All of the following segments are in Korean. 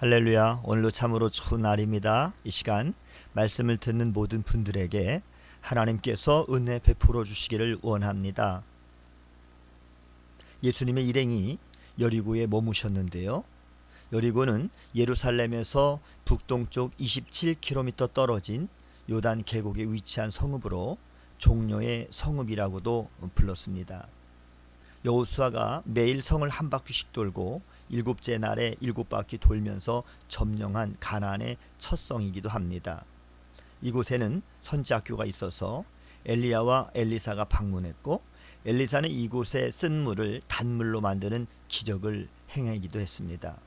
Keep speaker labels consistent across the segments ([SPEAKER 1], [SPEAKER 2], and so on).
[SPEAKER 1] 할렐루야. 오늘도 참으로 좋은 날입니다. 이 시간 말씀을 듣는 모든 분들에게 하나님께서 은혜 베풀어 주시기를 원합니다. 예수님의 일행이 여리고에 머무셨는데요. 여리고는 예루살렘에서 북동쪽 27km 떨어진 요단 계곡에 위치한 성읍으로 종려의 성읍이라고도 불렀습니다. 여호수아가 매일 성을 한 바퀴씩 돌고 일곱째 날에 7바퀴 돌면서 점령한 가나안의 첫 성이기도 합니다. 이곳에는 선지학교가 있어서 엘리야와 엘리사가 방문했고, 엘리사는 이곳에 쓴 물을 단물로 만드는 기적을 행하기도 했습니다.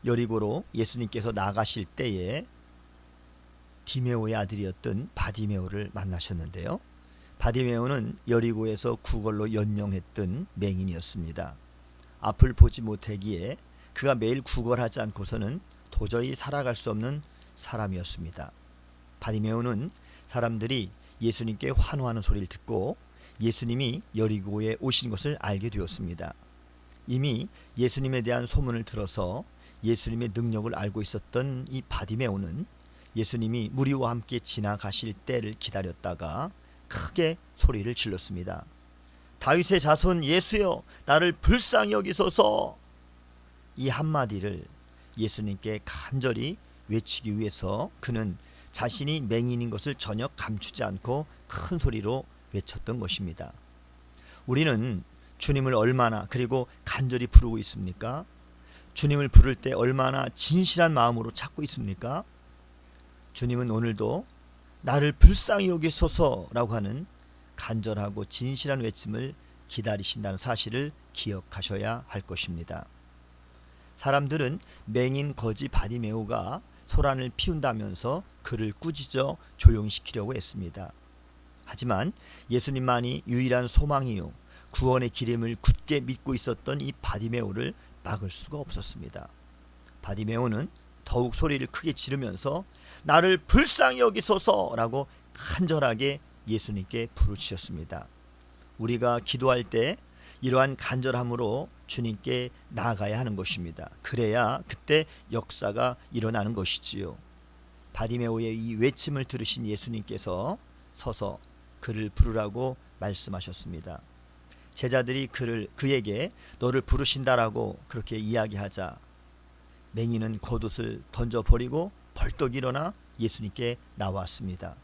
[SPEAKER 1] 여리고로 예수님께서 나가실 때에 디메오의 아들이었던 바디메오를 만나셨는데요. 바디메오는 여리고에서 구걸로 연명했던 맹인이었습니다. 앞을 보지 못하기에 그가 매일 구걸하지 않고서는 도저히 살아갈 수 없는 사람이었습니다. 바디메오는 사람들이 예수님께 환호하는 소리를 듣고 예수님이 여리고에 오신 것을 알게 되었습니다. 이미 예수님에 대한 소문을 들어서 예수님의 능력을 알고 있었던 이 바디메오는 예수님이 무리와 함께 지나가실 때를 기다렸다가 크게 소리를 질렀습니다. 다윗의 자손 예수여, 나를 불쌍히 여기소서. 이 한마디를 예수님께 간절히 외치기 위해서 그는 자신이 맹인인 것을 전혀 감추지 않고 큰 소리로 외쳤던 것입니다. 우리는 주님을 얼마나 그리고 간절히 부르고 있습니까? 주님을 부를 때 얼마나 진실한 마음으로 찾고 있습니까? 주님은 오늘도 나를 불쌍히 여기소서라고 하는 간절하고 진실한 외침을 기다리신다는 사실을 기억하셔야 할 것입니다. 사람들은 맹인 거지 바디메오가 소란을 피운다면서 그를 꾸짖어 조용시키려고 했습니다. 하지만 예수님만이 유일한 소망이요 구원의 기름을 굳게 믿고 있었던 이 바디메오를 막을 수가 없었습니다. 바디메오는 더욱 소리를 크게 지르면서 나를 불쌍히 여기소서라고 간절하게 예수님께 부르짖었습니다. 우리가 기도할 때 이러한 간절함으로 주님께 나아가야 하는 것입니다. 그래야 그때 역사가 일어나는 것이지요. 바디메오의 이 외침을 들으신 예수님께서 서서 그를 부르라고 말씀하셨습니다. 제자들이 그에게 너를 부르신다라고 그렇게 이야기하자 맹인은 겉옷을 던져버리고 벌떡 일어나 예수님께 나왔습니다.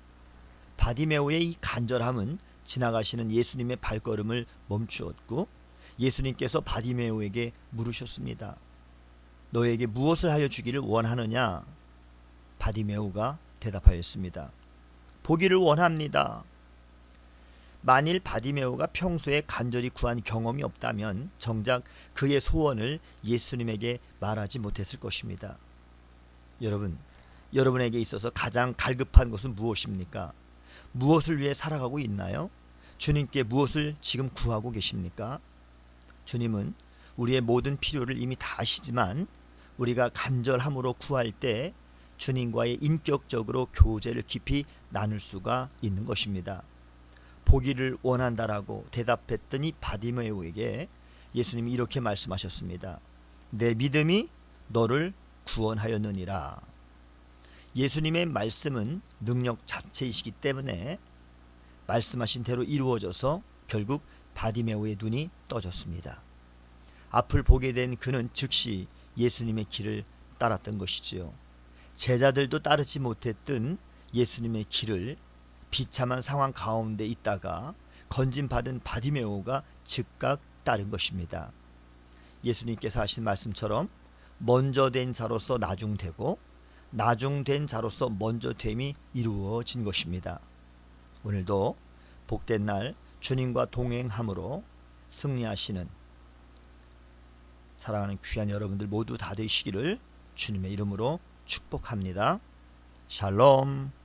[SPEAKER 1] 바디메오의 이 간절함은 지나가시는 예수님의 발걸음을 멈추었고 예수님께서 바디메오에게 물으셨습니다. 너에게 무엇을 하여 주기를 원하느냐? 바디메오가 대답하였습니다. 보기를 원합니다. 만일 바디메오가 평소에 간절히 구한 경험이 없다면 정작 그의 소원을 예수님에게 말하지 못했을 것입니다. 여러분에게 있어서 가장 갈급한 것은 무엇입니까? 무엇을 위해 살아가고 있나요? 주님께 무엇을 지금 구하고 계십니까? 주님은 우리의 모든 필요를 이미 다 아시지만 우리가 간절함으로 구할 때 주님과의 인격적으로 교제를 깊이 나눌 수가 있는 것입니다. 보기를 원한다라고 대답했더니 바디메오에게 예수님이 이렇게 말씀하셨습니다. 내 믿음이 너를 구원하였느니라. 예수님의 말씀은 능력 자체이시기 때문에 말씀하신 대로 이루어져서 결국 바디메오의 눈이 떠졌습니다. 앞을 보게 된 그는 즉시 예수님의 길을 따랐던 것이지요. 제자들도 따르지 못했던 예수님의 길을 비참한 상황 가운데 있다가 건진받은 바디메오가 즉각 따른 것입니다. 예수님께서 하신 말씀처럼 먼저 된 자로서 나중되고 나중된 자로서 먼저됨이 이루어진 것입니다. 오늘도 복된 날 주님과 동행함으로 승리하시는 사랑하는 귀한 여러분들 모두 다 되시기를 주님의 이름으로 축복합니다. 샬롬.